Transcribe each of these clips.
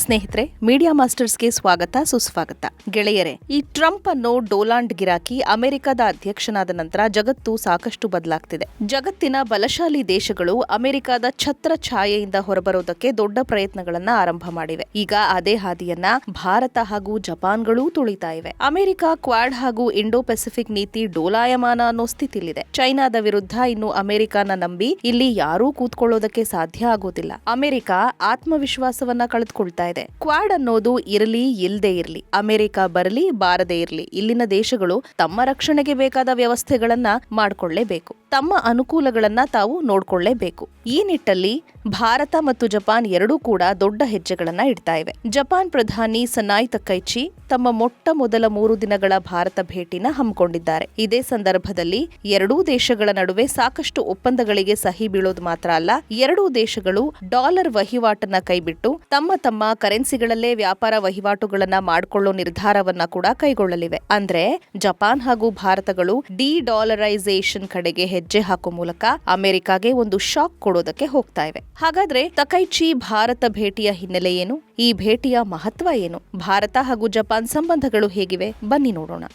ಸ್ನೇಹಿತರೆ, ಮೀಡಿಯಾ ಮಾಸ್ಟರ್ಸ್ಗೆ ಸ್ವಾಗತ ಸುಸ್ವಾಗತ. ಗೆಳೆಯರೆ, ಈ ಟ್ರಂಪ್ ಅನ್ನೋ ಡೋನಾಲ್ಡ್ ಗಿರಾಕಿ ಅಮೆರಿಕದ ಅಧ್ಯಕ್ಷನಾದ ನಂತರ ಜಗತ್ತು ಸಾಕಷ್ಟು ಬದಲಾಗ್ತಿದೆ. ಜಗತ್ತಿನ ಬಲಶಾಲಿ ದೇಶಗಳು ಅಮೆರಿಕದ ಛತ್ರ ಛಾಯೆಯಿಂದ ಹೊರಬರೋದಕ್ಕೆ ದೊಡ್ಡ ಪ್ರಯತ್ನಗಳನ್ನ ಆರಂಭ ಮಾಡಿವೆ. ಈಗ ಅದೇ ಹಾದಿಯನ್ನ ಭಾರತ ಹಾಗೂ ಜಪಾನ್ಗಳೂ ತುಳಿತಾ ಇವೆ. ಅಮೆರಿಕ ಕ್ವಾಡ್ ಹಾಗೂ ಇಂಡೋ ಪೆಸಿಫಿಕ್ ನೀತಿ ಡೋಲಾಯಮಾನ ಅನ್ನೋ ಸ್ಥಿತಿಲಿದೆ. ಚೈನಾದ ವಿರುದ್ಧ ಇನ್ನು ಅಮೆರಿಕನ ನಂಬಿ ಇಲ್ಲಿ ಯಾರೂ ಕೂತ್ಕೊಳ್ಳೋದಕ್ಕೆ ಸಾಧ್ಯ ಆಗೋದಿಲ್ಲ. ಅಮೆರಿಕ ಆತ್ಮವಿಶ್ವಾಸವನ್ನ ಕಳೆದುಕೊಳ್ತಾ ಇದೆ. ಕ್ವಾಡ್ ಅನ್ನೋದು ಇರಲಿ ಇಲ್ಲದೆ ಇರಲಿ, ಅಮೆರಿಕ ಬರಲಿ ಬಾರದೇ ಇರಲಿ, ಇಲ್ಲಿನ ದೇಶಗಳು ತಮ್ಮ ರಕ್ಷಣೆಗೆ ಬೇಕಾದ ವ್ಯವಸ್ಥೆಗಳನ್ನ ಮಾಡ್ಕೊಳ್ಳೇಬೇಕು. ತಮ್ಮ ಅನುಕೂಲಗಳನ್ನ ತಾವು ನೋಡ್ಕೊಳ್ಳೇಬೇಕು. ಈ ನಿಟ್ಟಲ್ಲಿ ಭಾರತ ಮತ್ತು ಜಪಾನ್ ಎರಡೂ ಕೂಡ ದೊಡ್ಡ ಹೆಜ್ಜೆಗಳನ್ನ ಇಡ್ತಾ ಇವೆ. ಜಪಾನ್ ಪ್ರಧಾನಿ ಸನಾಯ್ ತಕೈಚಿ ತಮ್ಮ ಮೊಟ್ಟ ಮೊದಲ 3 ದಿನಗಳ ಭಾರತ ಭೇಟಿನ ಹಮ್ಮಿಕೊಂಡಿದ್ದಾರೆ. ಇದೇ ಸಂದರ್ಭದಲ್ಲಿ ಎರಡೂ ದೇಶಗಳ ನಡುವೆ ಸಾಕಷ್ಟು ಒಪ್ಪಂದಗಳಿಗೆ ಸಹಿ ಬೀಳೋದು ಮಾತ್ರ ಅಲ್ಲ, ಎರಡೂ ದೇಶಗಳು ಡಾಲರ್ ವಹಿವಾಟನ್ನ ಕೈಬಿಟ್ಟು ತಮ್ಮ ಕರೆನ್ಸಿಗಳಲ್ಲೇ ವ್ಯಾಪಾರ ವಹಿವಾಟುಗಳನ್ನ ಮಾಡಿಕೊಳ್ಳೋ ನಿರ್ಧಾರವನ್ನ ಕೂಡ ಕೈಗೊಳ್ಳಲಿವೆ. ಅಂದ್ರೆ ಜಪಾನ್ ಹಾಗೂ ಭಾರತಗಳು ಡಿ-ಡಾಲರೈಸೇಷನ್ ಕಡೆಗೆ ಹೆಜ್ಜೆ ಹಾಕೋ ಮೂಲಕ ಅಮೆರಿಕಾಗೆ ಒಂದು ಶಾಕ್ ಕೊಡೋದಕ್ಕೆ ಹೋಗ್ತಾ ಇವೆ. ಹಾಗಾದ್ರೆ ತಕೈಚಿ ಭಾರತ ಭೇಟಿಯ ಹಿನ್ನೆಲೆ ಏನು? ಈ ಭೇಟಿಯ ಮಹತ್ವ ಏನು? ಭಾರತ ಹಾಗೂ ಜಪಾನ್ ಸಂಬಂಧಗಳು ಹೇಗಿವೆ? ಬನ್ನಿ ನೋಡೋಣ.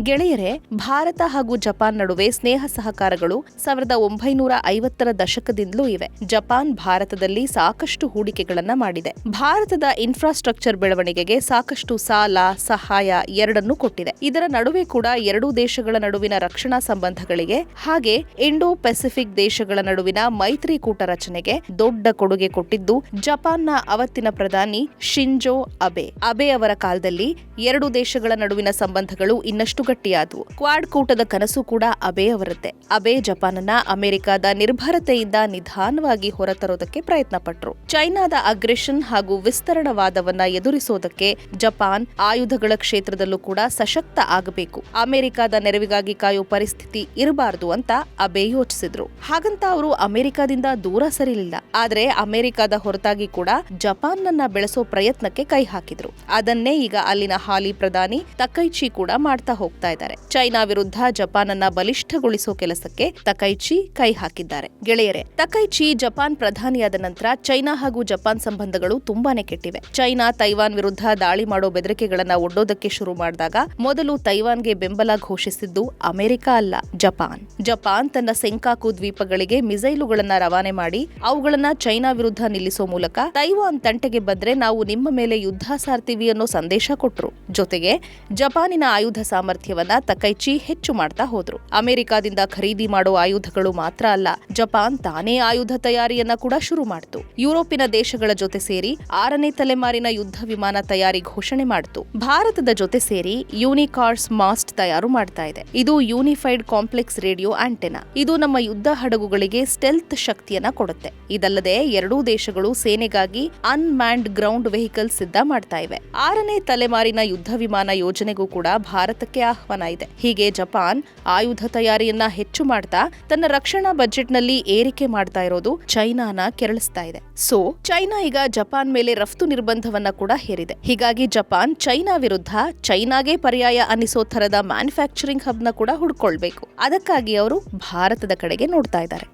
ಗೆಳೆಯರೆ, ಭಾರತ ಹಾಗೂ ಜಪಾನ್ ನಡುವೆ ಸ್ನೇಹ ಸಹಕಾರಗಳು 1950ರ ದಶಕದಿಂದಲೂ ಇವೆ. ಜಪಾನ್ ಭಾರತದಲ್ಲಿ ಸಾಕಷ್ಟು ಹೂಡಿಕೆಗಳನ್ನ ಮಾಡಿದೆ. ಭಾರತದ ಇನ್ಫ್ರಾಸ್ಟ್ರಕ್ಚರ್ ಬೆಳವಣಿಗೆಗೆ ಸಾಕಷ್ಟು ಸಾಲ, ಸಹಾಯ ಎರಡನ್ನೂ ಕೊಟ್ಟಿದೆ. ಇದರ ನಡುವೆ ಕೂಡ ಎರಡೂ ದೇಶಗಳ ನಡುವಿನ ರಕ್ಷಣಾ ಸಂಬಂಧಗಳಿಗೆ ಹಾಗೆ ಇಂಡೋ ಪೆಸಿಫಿಕ್ ದೇಶಗಳ ನಡುವಿನ ಮೈತ್ರಿಕೂಟ ರಚನೆಗೆ ದೊಡ್ಡ ಕೊಡುಗೆ ಕೊಟ್ಟಿದ್ದು ಜಪಾನ್ನ ಅವತ್ತಿನ ಪ್ರಧಾನಿ ಶಿಂಜೋ ಅಬೆ. ಅಬೆ ಅವರ ಕಾಲದಲ್ಲಿ ಎರಡು ದೇಶಗಳ ನಡುವಿನ ಸಂಬಂಧಗಳು ಇನ್ನಷ್ಟು ಗಟ್ಟಿಯಾದವು. ಕ್ವಾಡ್ ಕೂಟದ ಕನಸು ಕೂಡ ಅಬೆ ಅವರದ್ದೇ. ಅಬೆ ಜಪಾನನ್ನ ಅಮೆರಿಕದ ನಿರ್ಭರತೆಯಿಂದ ನಿಧಾನವಾಗಿ ಹೊರತರೋದಕ್ಕೆ ಪ್ರಯತ್ನ ಪಟ್ಟರು. ಚೈನಾದ ಅಗ್ರೆಷನ್ ಹಾಗೂ ವಿಸ್ತರಣವಾದವನ್ನ ಎದುರಿಸೋದಕ್ಕೆ ಜಪಾನ್ ಆಯುಧಗಳ ಕ್ಷೇತ್ರದಲ್ಲೂ ಕೂಡ ಸಶಕ್ತ ಆಗಬೇಕು, ಅಮೆರಿಕದ ನೆರವಿಗಾಗಿ ಕಾಯೋ ಪರಿಸ್ಥಿತಿ ಇರಬಾರದು ಅಂತ ಅಬೆ ಯೋಚಿಸಿದ್ರು. ಹಾಗಂತ ಅವರು ಅಮೆರಿಕದಿಂದ ದೂರ ಸರಿಲಿಲ್ಲ. ಆದ್ರೆ ಅಮೆರಿಕದ ಹೊರತಾಗಿ ಕೂಡ ಜಪಾನ್ನನ್ನ ಬೆಳೆಸೋ ಪ್ರಯತ್ನಕ್ಕೆ ಕೈ ಹಾಕಿದ್ರು. ಅದನ್ನೇ ಈಗ ಅಲ್ಲಿನ ಹಾಲಿ ಪ್ರಧಾನಿ ತಕೈಚಿ ಕೂಡ ಮಾಡ್ತಾ ಹೋಗ್ತಾ ಇದ್ದಾರೆ. ಚೈನಾ ವಿರುದ್ಧ ಜಪಾನನ್ನ ಬಲಿಷ್ಠಗೊಳಿಸೋ ಕೆಲಸಕ್ಕೆ ತಕೈಚಿ ಕೈ ಹಾಕಿದ್ದಾರೆ. ಗೆಳೆಯರೆ, ತಕೈಚಿ ಜಪಾನ್ ಪ್ರಧಾನಿಯಾದ ನಂತರ ಚೈನಾ ಹಾಗೂ ಜಪಾನ್ ಸಂಬಂಧಗಳು ತುಂಬಾನೇ ಕೆಟ್ಟಿವೆ. ಚೈನಾ ತೈವಾನ್ ವಿರುದ್ಧ ದಾಳಿ ಮಾಡೋ ಬೆದರಿಕೆಗಳನ್ನ ಒಡ್ಡೋದಕ್ಕೆ ಶುರು ಮಾಡಿದಾಗ ಮೊದಲು ತೈವಾನ್ಗೆ ಬೆಂಬಲ ಘೋಷಿಸಿದ್ದು ಅಮೆರಿಕ ಅಲ್ಲ, ಜಪಾನ್. ಜಪಾನ್ ತನ್ನ ಸೆಂಕಾಕು ದ್ವೀಪಗಳಿಗೆ ಮಿಸೈಲುಗಳನ್ನ ರವಾನೆ ಮಾಡಿ ಅವುಗಳನ್ನ ಚೈನಾ ವಿರುದ್ಧ ನಿಲ್ಲಿಸೋ ಮೂಲಕ ತೈವಾನ್ ತಂಟೆಗೆ ಬಂದ್ರೆ ನಾವು ನಿಮ್ಮ ಮೇಲೆ ಯುದ್ಧ ಸಾರ್ತೀವಿ ಅನ್ನೋ ಸಂದೇಶ ಕೊಟ್ರು. ಜೊತೆಗೆ ಜಪಾನಿನ ಆಯುಧ ಸಾಮರ್ಥ್ಯವನ್ನ ತಕೈಚಿ ಹೆಚ್ಚು ಮಾಡ್ತಾ ಹೋದ್ರು. ಅಮೆರಿಕದಿಂದ ಖರೀದಿ ಮಾಡೋ ಆಯುಧಗಳು ಮಾತ್ರ ಅಲ್ಲ, ಜಪಾನ್ ತಾನೇ ಆಯುಧ ತಯಾರಿಯನ್ನ ಕೂಡ ಶುರು ಮಾಡಿತು. ಯುರೋಪಿನ ದೇಶಗಳ ಜೊತೆ ಸೇರಿ 6ನೇ ತಲೆಮಾರಿನ ಯುದ್ಧ ವಿಮಾನ ತಯಾರಿ ಘೋಷಣೆ ಮಾಡಿತು. ಭಾರತದ ಜೊತೆ ಸೇರಿ ಯೂನಿಕಾರ್ಸ್ ಮಾಸ್ಟ್ ತಯಾರು ಮಾಡ್ತಾ ಇದೆ. ಇದು ಯೂನಿಫೈಡ್ ಕಾಂಪ್ಲೆಕ್ಸ್ ರೇಡಿಯೋ ಆಂಟೆನಾ. ಇದು ನಮ್ಮ ಯುದ್ಧ ಹಡಗುಗಳಿಗೆ ಸ್ಟೆಲ್ತ್ ಶಕ್ತಿಯನ್ನ ಕೊಡುತ್ತೆ. ಇದಲ್ಲದೆ ಎರಡೂ ದೇಶಗಳು ಸೇನೆಗಾಗಿ ಅನ್ಮ್ಯಾನ್ಡ್ ಗ್ರೌಂಡ್ ವೆಹಿಕಲ್ ಸಿದ್ಧ ಮಾಡ್ತಾ ಇವೆ. 6ನೇ ತಲೆಮಾರಿನ ಯುದ್ಧ ವಿಮಾನ ಯೋಜನೆಗೂ ಕೂಡ ಭಾರತಕ್ಕೆ ಆಹ್ವಾನ ಇದೆ. ಹೀಗೆ ಜಪಾನ್ ಆಯುಧ ತಯಾರಿಯನ್ನ ಹೆಚ್ಚು ಮಾಡ್ತಾ ತನ್ನ ರಕ್ಷಣಾ ಬಜೆಟ್ನಲ್ಲಿ ಏರಿಕೆ ಮಾಡ್ತಾ ಇರೋದು ಚೈನಾನ ಕೆರಳಿಸ್ತಾ ಇದೆ. ಸೊ ಚೈನಾ ಈಗ ಜಪಾನ್ ಮೇಲೆ ರಫ್ತು ನಿರ್ಬಂಧವನ್ನ ಕೂಡ ಹೇರಿದೆ. ಹೀಗಾಗಿ ಜಪಾನ್ ಚೈನಾ ವಿರುದ್ಧ ಚೈನಾಗೆ ಪರ್ಯಾಯ ಅನ್ನಿಸೋ ತರದ ಮ್ಯಾನುಫ್ಯಾಕ್ಚರಿಂಗ್ ಹಬ್ನ ಕೂಡ ಹುಡ್ಕೊಳ್ಬೇಕು. ಅದಕ್ಕಾಗಿ ಅವರು ಭಾರತದ ಕಡೆಗೆ ನೋಡ್ತಾ ಇದ್ದಾರೆ.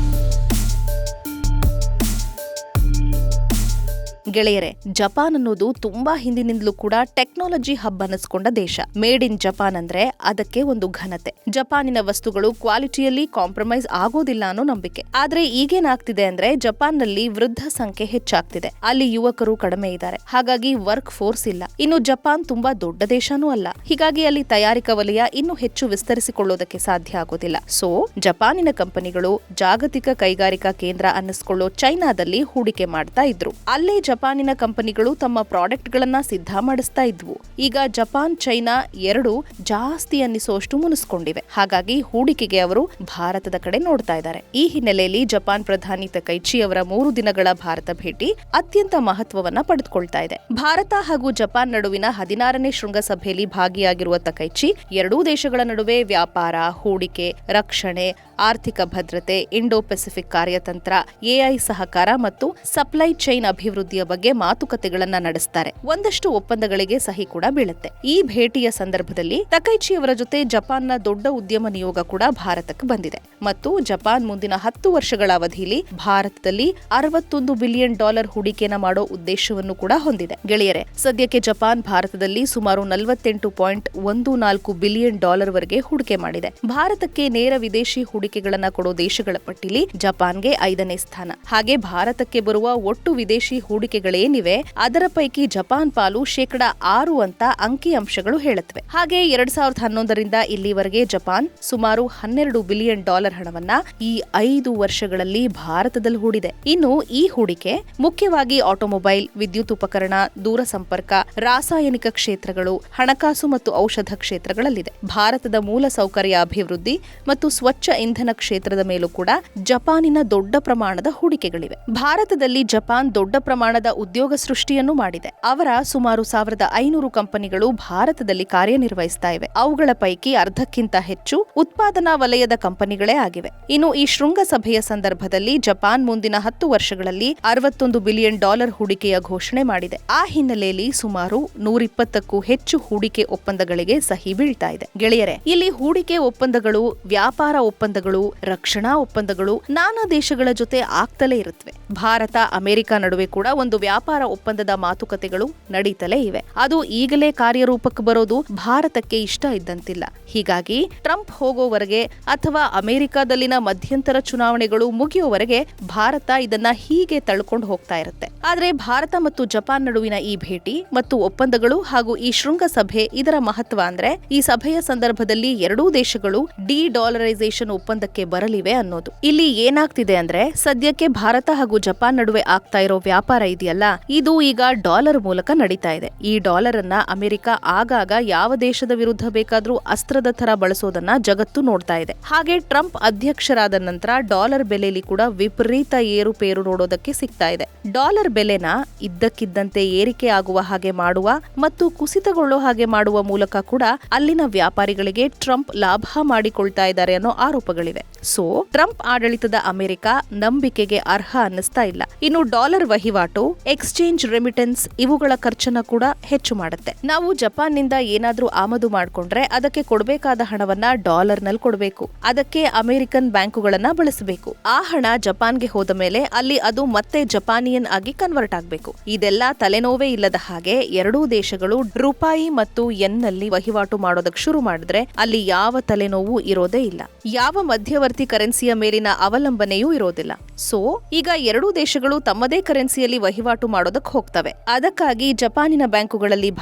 ಗೆಳೆಯರೆ, ಜಪಾನ್ ಅನ್ನೋದು ತುಂಬಾ ಹಿಂದಿನಿಂದಲೂ ಕೂಡ ಟೆಕ್ನಾಲಜಿ ಹಬ್ ಅನ್ನಿಸ್ಕೊಂಡ ದೇಶ. ಮೇಡ್ ಇನ್ ಜಪಾನ್ ಅಂದ್ರೆ ಅದಕ್ಕೆ ಒಂದು ಘನತೆ. ಜಪಾನಿನ ವಸ್ತುಗಳು ಕ್ವಾಲಿಟಿಯಲ್ಲಿ ಕಾಂಪ್ರಮೈಸ್ ಆಗೋದಿಲ್ಲ ಅನ್ನೋ ನಂಬಿಕೆ. ಆದ್ರೆ ಈಗೇನಾಗ್ತಿದೆ ಅಂದ್ರೆ ಜಪಾನ್ನಲ್ಲಿ ವೃದ್ಧ ಸಂಖ್ಯೆ ಹೆಚ್ಚಾಗ್ತಿದೆ. ಅಲ್ಲಿ ಯುವಕರು ಕಡಿಮೆ ಇದ್ದಾರೆ. ಹಾಗಾಗಿ ವರ್ಕ್ ಫೋರ್ಸ್ ಇಲ್ಲ. ಇನ್ನು ಜಪಾನ್ ತುಂಬಾ ದೊಡ್ಡ ದೇಶನೂ ಅಲ್ಲ. ಹೀಗಾಗಿ ಅಲ್ಲಿ ತಯಾರಿಕಾ ವಲಯ ಇನ್ನೂ ಹೆಚ್ಚು ವಿಸ್ತರಿಸಿಕೊಳ್ಳೋದಕ್ಕೆ ಸಾಧ್ಯ ಆಗೋದಿಲ್ಲ. ಸೊ ಜಪಾನಿನ ಕಂಪನಿಗಳು ಜಾಗತಿಕ ಕೈಗಾರಿಕಾ ಕೇಂದ್ರ ಅನ್ನಿಸ್ಕೊಳ್ಳೋ ಚೈನಾದಲ್ಲಿ ಹೂಡಿಕೆ ಮಾಡ್ತಾ ಇದ್ರು. ಅಲ್ಲೇ ಜಪಾನಿನ ಕಂಪನಿಗಳು ತಮ್ಮ ಪ್ರಾಡಕ್ಟ್ಗಳನ್ನ ಸಿದ್ಧ ಮಾಡಿಸ್ತಾ ಇದ್ವು. ಈಗ ಜಪಾನ್ ಚೈನಾ ಎರಡೂ ಜಾಸ್ತಿ ಅನ್ನಿಸೋಷ್ಟು ಮುನಿಸ್ಕೊಂಡಿವೆ. ಹಾಗಾಗಿ ಹೂಡಿಕೆಗೆ ಅವರು ಭಾರತದ ಕಡೆ ನೋಡ್ತಾ ಇದ್ದಾರೆ. ಈ ಹಿನ್ನೆಲೆಯಲ್ಲಿ ಜಪಾನ್ ಪ್ರಧಾನಿ ತಕೈಚಿ ಅವರ 3 ದಿನಗಳ ಭಾರತ ಭೇಟಿ ಅತ್ಯಂತ ಮಹತ್ವವನ್ನ ಪಡೆದುಕೊಳ್ತಾ ಇದೆ. ಭಾರತ ಹಾಗೂ ಜಪಾನ್ ನಡುವಿನ 16ನೇ ಶೃಂಗಸಭೆಯಲ್ಲಿ ಭಾಗಿಯಾಗಿರುವ ತಕೈಚಿ ಎರಡೂ ದೇಶಗಳ ನಡುವೆ ವ್ಯಾಪಾರ, ಹೂಡಿಕೆ, ರಕ್ಷಣೆ, ಆರ್ಥಿಕ ಭದ್ರತೆ, ಇಂಡೋ ಪೆಸಿಫಿಕ್ ಕಾರ್ಯತಂತ್ರ, ಎಐ ಸಹಕಾರ ಮತ್ತು ಸಪ್ಲೈ ಚೈನ್ ಅಭಿವೃದ್ಧಿಯ ಹೂಡಿಕೆಯ ಬಗ್ಗೆ ಮಾತುಕತೆಗಳನ್ನ ನಡೆಸ್ತಾರೆ. ಒಂದಷ್ಟು ಒಪ್ಪಂದಗಳಿಗೆ ಸಹಿ ಕೂಡ ಬೀಳುತ್ತೆ. ಈ ಭೇಟಿಯ ಸಂದರ್ಭದಲ್ಲಿ ತಕೈಚಿ ಅವರ ಜೊತೆ ಜಪಾನ್ನ ದೊಡ್ಡ ಉದ್ಯಮ ನಿಯೋಗ ಕೂಡ ಭಾರತಕ್ಕೆ ಬಂದಿದೆ ಮತ್ತು ಜಪಾನ್ ಮುಂದಿನ 10 ವರ್ಷಗಳ ಅವಧಿಯಲ್ಲಿ ಭಾರತದಲ್ಲಿ $61 ಬಿಲಿಯನ್ ಹೂಡಿಕೆನ ಮಾಡೋ ಉದ್ದೇಶವನ್ನು ಕೂಡ ಹೊಂದಿದೆ. ಗೆಳೆಯರೆ, ಸದ್ಯಕ್ಕೆ ಜಪಾನ್ ಭಾರತದಲ್ಲಿ ಸುಮಾರು $48.14 ಬಿಲಿಯನ್ ವರೆಗೆ ಹೂಡಿಕೆ ಮಾಡಿದೆ. ಭಾರತಕ್ಕೆ ನೇರ ವಿದೇಶಿ ಹೂಡಿಕೆಗಳನ್ನ ಕೊಡೋ ದೇಶಗಳ ಪಟ್ಟಿಲಿ ಜಪಾನ್ಗೆ 5ನೇ ಸ್ಥಾನ. ಹಾಗೆ ಭಾರತಕ್ಕೆ ಬರುವ ಒಟ್ಟು ವಿದೇಶಿ ಹೂಡಿಕೆಗಳೇನಿವೆ ಅದರ ಪೈಕಿ ಜಪಾನ್ ಪಾಲು 6% ಅಂತ ಅಂಕಿಅಂಶಗಳು ಹೇಳುತ್ತವೆ. ಹಾಗೆ 2011ರಿಂದ ಇಲ್ಲಿವರೆಗೆ ಜಪಾನ್ ಸುಮಾರು $12 ಬಿಲಿಯನ್ ಹಣವನ್ನ ಈ 5 ವರ್ಷಗಳಲ್ಲಿ ಭಾರತದಲ್ಲಿ ಹೂಡಿದೆ. ಇನ್ನು ಈ ಹೂಡಿಕೆ ಮುಖ್ಯವಾಗಿ ಆಟೋಮೊಬೈಲ್, ವಿದ್ಯುತ್ ಉಪಕರಣ, ದೂರಸಂಪರ್ಕ, ರಾಸಾಯನಿಕ ಕ್ಷೇತ್ರಗಳು, ಹಣಕಾಸು ಮತ್ತು ಔಷಧ ಕ್ಷೇತ್ರಗಳಲ್ಲಿದೆ. ಭಾರತದ ಮೂಲ ಸೌಕರ್ಯ ಅಭಿವೃದ್ಧಿ ಮತ್ತು ಸ್ವಚ್ಛ ಇಂಧನ ಕ್ಷೇತ್ರದ ಮೇಲೂ ಕೂಡ ಜಪಾನಿನ ದೊಡ್ಡ ಪ್ರಮಾಣದ ಹೂಡಿಕೆಗಳಿವೆ. ಭಾರತದಲ್ಲಿ ಜಪಾನ್ ದೊಡ್ಡ ಪ್ರಮಾಣದ ಉದ್ಯೋಗ ಸೃಷ್ಟಿಯನ್ನು ಮಾಡಿದೆ. ಅವರ ಸುಮಾರು 1500 ಕಂಪನಿಗಳು ಭಾರತದಲ್ಲಿ ಕಾರ್ಯನಿರ್ವಹಿಸ್ತಾ ಇವೆ. ಅವುಗಳ ಪೈಕಿ ಅರ್ಧಕ್ಕಿಂತ ಹೆಚ್ಚು ಉತ್ಪಾದನಾ ವಲಯದ ಕಂಪನಿಗಳೇ ಆಗಿವೆ. ಇನ್ನು ಈ ಶೃಂಗಸಭೆಯ ಸಂದರ್ಭದಲ್ಲಿ ಜಪಾನ್ ಮುಂದಿನ 10 ವರ್ಷಗಳಲ್ಲಿ $61 ಬಿಲಿಯನ್ ಹೂಡಿಕೆಯ ಘೋಷಣೆ ಮಾಡಿದೆ. ಆ ಹಿನ್ನೆಲೆಯಲ್ಲಿ ಸುಮಾರು 120ಕ್ಕೂ ಹೆಚ್ಚು ಹೂಡಿಕೆ ಒಪ್ಪಂದಗಳಿಗೆ ಸಹಿ ಬೀಳ್ತಾ ಇದೆ. ಗೆಳೆಯರೆ, ಇಲ್ಲಿ ಹೂಡಿಕೆ ಒಪ್ಪಂದಗಳು, ವ್ಯಾಪಾರ ಒಪ್ಪಂದಗಳು, ರಕ್ಷಣಾ ಒಪ್ಪಂದಗಳು ನಾನಾ ದೇಶಗಳ ಜೊತೆ ಆಗ್ತಲೇ ಇರುತ್ತವೆ. ಭಾರತ, ಅಮೆರಿಕ ನಡುವೆ ಕೂಡ ಒಂದು ವ್ಯಾಪಾರ ಒಪ್ಪಂದದ ಮಾತುಕತೆಗಳು ನಡೀತಲೇ ಇವೆ. ಅದು ಈಗಲೇ ಕಾರ್ಯರೂಪಕ್ಕೆ ಬರೋದು ಭಾರತಕ್ಕೆ ಇಷ್ಟ ಇದ್ದಂತಿಲ್ಲ. ಹೀಗಾಗಿ ಟ್ರಂಪ್ ಹೋಗೋವರೆಗೆ ಅಥವಾ ಅಮೆರಿಕದಲ್ಲಿನ ಮಧ್ಯಂತರ ಚುನಾವಣೆಗಳು ಮುಗಿಯುವವರೆಗೆ ಭಾರತ ಇದನ್ನ ಹೀಗೆ ತಳ್ಕೊಂಡು ಹೋಗ್ತಾ ಇರುತ್ತೆ. ಆದ್ರೆ ಭಾರತ ಮತ್ತು ಜಪಾನ್ ನಡುವಿನ ಈ ಭೇಟಿ ಮತ್ತು ಒಪ್ಪಂದಗಳು ಹಾಗೂ ಈ ಶೃಂಗಸಭೆ ಇದರ ಮಹತ್ವ ಅಂದ್ರೆ ಈ ಸಭೆಯ ಸಂದರ್ಭದಲ್ಲಿ ಎರಡೂ ದೇಶಗಳು ಡಿ-ಡಾಲರೈಸೇಷನ್ ಒಪ್ಪಂದಕ್ಕೆ ಬರಲಿವೆ ಅನ್ನೋದು. ಇಲ್ಲಿ ಏನಾಗ್ತಿದೆ ಅಂದ್ರೆ ಸದ್ಯಕ್ಕೆ ಭಾರತ ಹಾಗೂ ಜಪಾನ್ ನಡುವೆ ಆಗ್ತಾ ಇರೋ ವ್ಯಾಪಾರ ಇದೆಯಲ್ಲ, ಇದು ಈಗ ಡಾಲರ್ ಮೂಲಕ ನಡೀತಾ ಇದೆ. ಈ ಡಾಲರ್ ಅನ್ನ ಅಮೆರಿಕ ಆಗಾಗ ಯಾವ ದೇಶದ ವಿರುದ್ಧ ಬೇಕಾದ್ರೂ ಅಸ್ತ್ರದ ತರ ಬಳಸೋದನ್ನ ಜಗತ್ತು ನೋಡ್ತಾ ಇದೆ. ಹಾಗೆ ಟ್ರಂಪ್ ಅಧ್ಯಕ್ಷರಾದ ನಂತರ ಡಾಲರ್ ಬೆಲೆಯಲ್ಲಿ ಕೂಡ ವಿಪರೀತ ಏರುಪೇರು ನೋಡೋದಕ್ಕೆ ಸಿಗ್ತಾ ಇದೆ. ಡಾಲರ್ ಬೆಲೆನ ಇದ್ದಕ್ಕಿದ್ದಂತೆ ಏರಿಕೆ ಆಗುವ ಹಾಗೆ ಮಾಡುವ ಮತ್ತು ಕುಸಿತಗೊಳ್ಳೋ ಹಾಗೆ ಮಾಡುವ ಮೂಲಕ ಕೂಡ ಅಲ್ಲಿನ ವ್ಯಾಪಾರಿಗಳಿಗೆ ಟ್ರಂಪ್ ಲಾಭ ಮಾಡಿಕೊಳ್ತಾ ಇದ್ದಾರೆ ಅನ್ನೋ ಆರೋಪಗಳಿವೆ. ಸೊ ಟ್ರಂಪ್ ಆಡಳಿತದ ಅಮೆರಿಕ ನಂಬಿಕೆಗೆ ಅರ್ಹ ಅನ್ನಿಸ್ತಾ ಇಲ್ಲ. ಇನ್ನು ಡಾಲರ್ ವಹಿವಾಟು, ಎಕ್ಸ್ಚೇಂಜ್ ರೆಮಿಟೆನ್ಸ್ ಇವುಗಳ ಖರ್ಚನ್ನ ಕೂಡ ಹೆಚ್ಚು ಮಾಡುತ್ತೆ. ನಾವು ಜಪಾನ್ ನಿಂದ ಏನಾದ್ರೂ ಆಮದು ಮಾಡ್ಕೊಂಡ್ರೆ ಅದಕ್ಕೆ ಕೊಡಬೇಕಾದ ಹಣವನ್ನ ಡಾಲರ್ ನಲ್ಲಿ ಕೊಡಬೇಕು. ಅದಕ್ಕೆ ಅಮೆರಿಕನ್ ಬ್ಯಾಂಕುಗಳನ್ನ ಬಳಸಬೇಕು. ಆ ಹಣ ಜಪಾನ್ಗೆ ಹೋದ ಮೇಲೆ ಅಲ್ಲಿ ಅದು ಮತ್ತೆ ಜಪಾನಿಯನ್ ಆಗಿ ಕನ್ವರ್ಟ್ ಆಗಬೇಕು. ಇದೆಲ್ಲ ತಲೆನೋವೇ ಇಲ್ಲದ ಹಾಗೆ ಎರಡೂ ದೇಶಗಳು ರೂಪಾಯಿ ಮತ್ತು ಯೆನ್ ನಲ್ಲಿ ವಹಿವಾಟು ಮಾಡೋದಕ್ಕೆ ಶುರು ಮಾಡಿದ್ರೆ ಅಲ್ಲಿ ಯಾವ ತಲೆನೋವು ಇರೋದೇ ಇಲ್ಲ. ಯಾವ ಮಧ್ಯವರ್ತಿ ಕರೆನ್ಸಿಯ ಮೇಲಿನ ಅವಲಂಬನೆಯೂ ಇರೋದಿಲ್ಲ. ಸೊ ಈಗ ಎರಡೂ ದೇಶಗಳು ತಮ್ಮದೇ ಕರೆನ್ಸಿಯಲ್ಲಿ ವಹಿವಾಟು ಮಾಡೋದಕ್ಕೆ ಹೋಗ್ತವೆ. ಅದಕ್ಕಾಗಿ ಜಪಾನಿನ ಬ್ಯಾಂಕುಗಳಲ್ಲಿ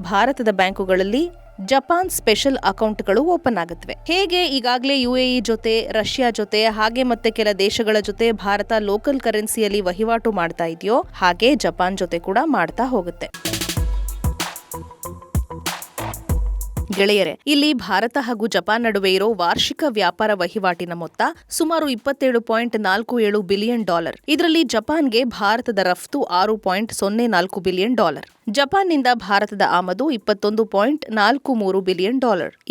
ಭಾರತದ ಬ್ಯಾಂಕುಗಳಲ್ಲಿ ಜಪಾನ್ ಸ್ಪೆಷಲ್ ಅಕೌಂಟ್ಗಳು ಓಪನ್ ಆಗುತ್ತವೆ. ಹೇಗೆ ಈಗಾಗಲೇ UAE ಜೊತೆ, ರಷ್ಯಾ ಜೊತೆ, ಹಾಗೆ ಮತ್ತೆ ಕೆಲ ದೇಶಗಳ ಜೊತೆ ಭಾರತ ಲೋಕಲ್ ಕರೆನ್ಸಿಯಲ್ಲಿ ವಹಿವಾಟು ಮಾಡ್ತಾ ಇದೆಯೋ ಹಾಗೆ ಜಪಾನ್ ಜೊತೆ ಕೂಡ ಮಾಡ್ತಾ ಹೋಗುತ್ತೆ. ಗೆಳೆಯರೆ, ಇಲ್ಲಿ ಭಾರತ ಹಾಗೂ ಜಪಾನ್ ನಡುವೆ ಇರೋ ವಾರ್ಷಿಕ ವ್ಯಾಪಾರ ವಹಿವಾಟಿನ ಮೊತ್ತ ಸುಮಾರು $27.47 ಬಿಲಿಯನ್. ಇದರಲ್ಲಿ ಜಪಾನ್ಗೆ ಭಾರತದ ರಫ್ತು $6.04 ಬಿಲಿಯನ್. ಜಪಾನ್ನಿಂದ ಭಾರತದ ಆಮದು $21.43 ಬಿಲಿಯನ್.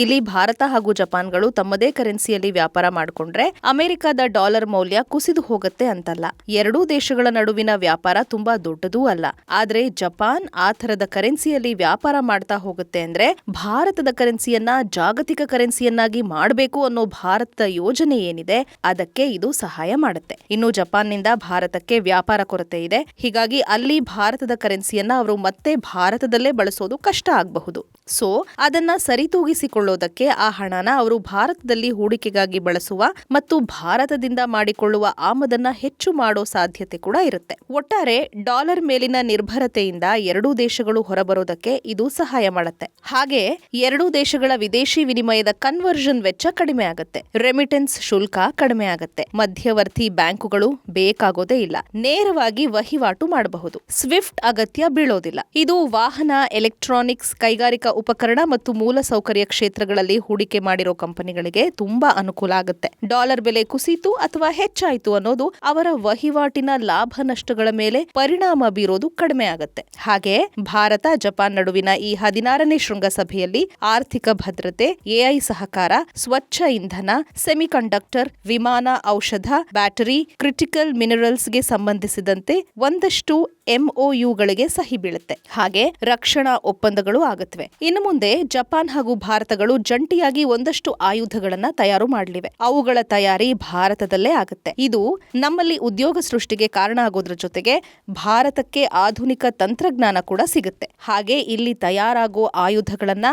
ಇಲ್ಲಿ ಭಾರತ ಹಾಗೂ ಜಪಾನ್ಗಳು ತಮ್ಮದೇ ಕರೆನ್ಸಿಯಲ್ಲಿ ವ್ಯಾಪಾರ ಮಾಡಿಕೊಂಡ್ರೆ ಅಮೆರಿಕದ ಡಾಲರ್ ಮೌಲ್ಯ ಕುಸಿದು ಹೋಗುತ್ತೆ ಅಂತಲ್ಲ. ಎರಡೂ ದೇಶಗಳ ನಡುವಿನ ವ್ಯಾಪಾರ ತುಂಬಾ ದೊಡ್ಡದೂ ಅಲ್ಲ. ಆದ್ರೆ ಜಪಾನ್ ಆ ಥರದ ಕರೆನ್ಸಿಯಲ್ಲಿ ವ್ಯಾಪಾರ ಮಾಡ್ತಾ ಹೋಗುತ್ತೆ ಅಂದ್ರೆ ಭಾರತದ ಕರೆನ್ಸಿಯನ್ನ ಜಾಗತಿಕ ಕರೆನ್ಸಿಯನ್ನಾಗಿ ಮಾಡಬೇಕು ಅನ್ನೋ ಭಾರತದ ಯೋಜನೆ ಏನಿದೆ ಅದಕ್ಕೆ ಇದು ಸಹಾಯ ಮಾಡುತ್ತೆ. ಇನ್ನು ಜಪಾನ್ನಿಂದ ಭಾರತಕ್ಕೆ ವ್ಯಾಪಾರ ಕೊರತೆ ಇದೆ. ಹೀಗಾಗಿ ಅಲ್ಲಿ ಭಾರತದ ಕರೆನ್ಸಿಯನ್ನ ಅವರು ಮತ್ತೆ ಭಾರತದಲ್ಲೇ ಬಳಸೋದು ಕಷ್ಟ ಆಗಬಹುದು. ಸೊ ಅದನ್ನ ಸರಿತೂಗಿಸಿಕೊಳ್ಳೋದಕ್ಕೆ ಆ ಹಣನ ಅವರು ಭಾರತದಲ್ಲಿ ಹೂಡಿಕೆಗಾಗಿ ಬಳಸುವ ಮತ್ತು ಭಾರತದಿಂದ ಮಾಡಿಕೊಳ್ಳುವ ಆಮದನ್ನ ಹೆಚ್ಚು ಮಾಡೋ ಸಾಧ್ಯತೆ ಕೂಡ ಇರುತ್ತೆ. ಒಟ್ಟಾರೆ ಡಾಲರ್ ಮೇಲಿನ ನಿರ್ಭರತೆಯಿಂದ ಎರಡೂ ದೇಶಗಳು ಹೊರಬರೋದಕ್ಕೆ ಇದು ಸಹಾಯ ಮಾಡುತ್ತೆ. ಹಾಗೆ ಎರಡೂ ದೇಶಗಳ ವಿದೇಶಿ ವಿನಿಮಯದ ಕನ್ವರ್ಷನ್ ವೆಚ್ಚ ಕಡಿಮೆ ಆಗುತ್ತೆ. ರೆಮಿಟೆನ್ಸ್ ಶುಲ್ಕ ಕಡಿಮೆ ಆಗುತ್ತೆ. ಮಧ್ಯವರ್ತಿ ಬ್ಯಾಂಕುಗಳು ಬೇಕಾಗೋದೇ ಇಲ್ಲ. ನೇರವಾಗಿ ವಹಿವಾಟು ಮಾಡಬಹುದು. ಸ್ವಿಫ್ಟ್ ಅಗತ್ಯ ಬೀಳೋದಿಲ್ಲ. ಇದು ವಾಹನ, ಎಲೆಕ್ಟ್ರಾನಿಕ್ಸ್, ಕೈಗಾರಿಕಾ ಉಪಕರಣ ಮತ್ತು ಮೂಲಸೌಕರ್ಯ ಕ್ಷೇತ್ರಗಳಲ್ಲಿ ಹೂಡಿಕೆ ಮಾಡಿರೋ ಕಂಪನಿಗಳಿಗೆ ತುಂಬಾ ಅನುಕೂಲ ಆಗುತ್ತೆ. ಡಾಲರ್ ಬೆಲೆ ಕುಸಿತು ಅಥವಾ ಹೆಚ್ಚಾಯಿತು ಅನ್ನೋದು ಅವರ ವಹಿವಾಟಿನ ಲಾಭ ನಷ್ಟಗಳ ಮೇಲೆ ಪರಿಣಾಮ ಬೀರೋದು ಕಡಿಮೆ ಆಗುತ್ತೆ. ಹಾಗೆ ಭಾರತ ಜಪಾನ್ ನಡುವಿನ ಈ 16ನೇ ಶೃಂಗಸಭೆಯಲ್ಲಿ ಆರ್ಥಿಕ ಭದ್ರತೆ, AI ಸಹಕಾರ, ಸ್ವಚ್ಛ ಇಂಧನ, ಸೆಮಿಕಂಡಕ್ಟರ್, ವಿಮಾನ, ಔಷಧ, ಬ್ಯಾಟರಿ, ಕ್ರಿಟಿಕಲ್ ಮಿನರಲ್ಸ್ಗೆ ಸಂಬಂಧಿಸಿದಂತೆ ಒಂದಷ್ಟು MOUಗಳಿಗೆ ಸಹಿ ಬೀಳುತ್ತೆ. ಹಾಗೆ ರಕ್ಷಣಾ ಒಪ್ಪಂದಗಳು ಆಗುತ್ತವೆ. ಇನ್ನು ಮುಂದೆ ಜಪಾನ್ ಹಾಗೂ ಭಾರತಗಳು ಜಂಟಿಯಾಗಿ ಒಂದಷ್ಟು ಆಯುಧಗಳನ್ನ ತಯಾರು ಮಾಡಲಿವೆ. ಅವುಗಳ ತಯಾರಿ ಭಾರತದಲ್ಲೇ ಆಗುತ್ತೆ. ಇದು ನಮ್ಮಲ್ಲಿ ಉದ್ಯೋಗ ಸೃಷ್ಟಿಗೆ ಕಾರಣ ಆಗೋದ್ರ ಜೊತೆಗೆ ಭಾರತಕ್ಕೆ ಆಧುನಿಕ ತಂತ್ರಜ್ಞಾನ ಕೂಡ ಸಿಗುತ್ತೆ. ಹಾಗೆ ಇಲ್ಲಿ ತಯಾರಾಗೋ ಆಯುಧಗಳನ್ನ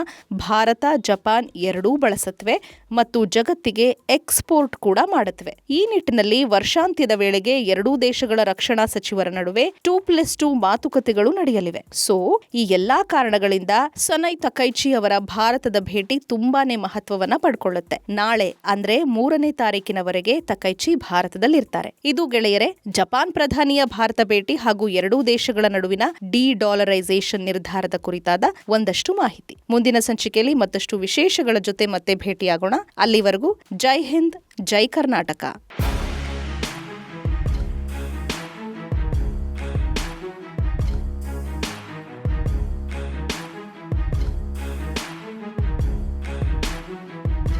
ಭಾರತ, ಜಪಾನ್ ಎರಡೂ ಬಳಸತ್ವೆ ಮತ್ತು ಜಗತ್ತಿಗೆ ಎಕ್ಸ್ಪೋರ್ಟ್ ಕೂಡ ಮಾಡುತ್ತವೆ. ಈ ನಿಟ್ಟಿನಲ್ಲಿ ವರ್ಷಾಂತ್ಯದ ವೇಳೆಗೆ ಎರಡೂ ದೇಶಗಳ ರಕ್ಷಣಾ ಸಚಿವರ ನಡುವೆ 2+2 ಮಾತುಕತೆಗಳು ನಡೆಯಲಿವೆ. ಸೊ ಈ ಎಲ್ಲಾ ಕಾರಣಗಳಿಂದ ಸನೈ ತಕೈಚಿ ಅವರ ಭಾರತದ ಭೇಟಿ ತುಂಬಾನೇ ಮಹತ್ವವನ್ನ ಪಡ್ಕೊಳ್ಳುತ್ತೆ. ನಾಳೆ ಅಂದ್ರೆ 3ನೇ ತಾರೀಕಿನವರೆಗೆ ತಕೈಚಿ ಭಾರತದಲ್ಲಿರ್ತಾರೆ. ಇದು ಗೆಳೆಯರೆ ಜಪಾನ್ ಪ್ರಧಾನಿಯ ಭಾರತ ಭೇಟಿ ಹಾಗೂ ಎರಡೂ ದೇಶಗಳ ನಡುವಿನ ಡಿ-ಡಾಲರೈಸೇಷನ್ ನಿರ್ಧಾರದ ಕುರಿತಾದ ಒಂದಷ್ಟು ಮಾಹಿತಿ. ಮುಂದಿನ ಸಂಚಿಕೆಯಲ್ಲಿ ಮತ್ತಷ್ಟು ವಿಶೇಷಗಳ ಜೊತೆ ಮತ್ತೆ ಭೇಟಿಯಾಗೋಣ. ಅಲ್ಲಿವರೆಗೂ ಜೈ ಹಿಂದ್, ಜೈ ಕರ್ನಾಟಕ.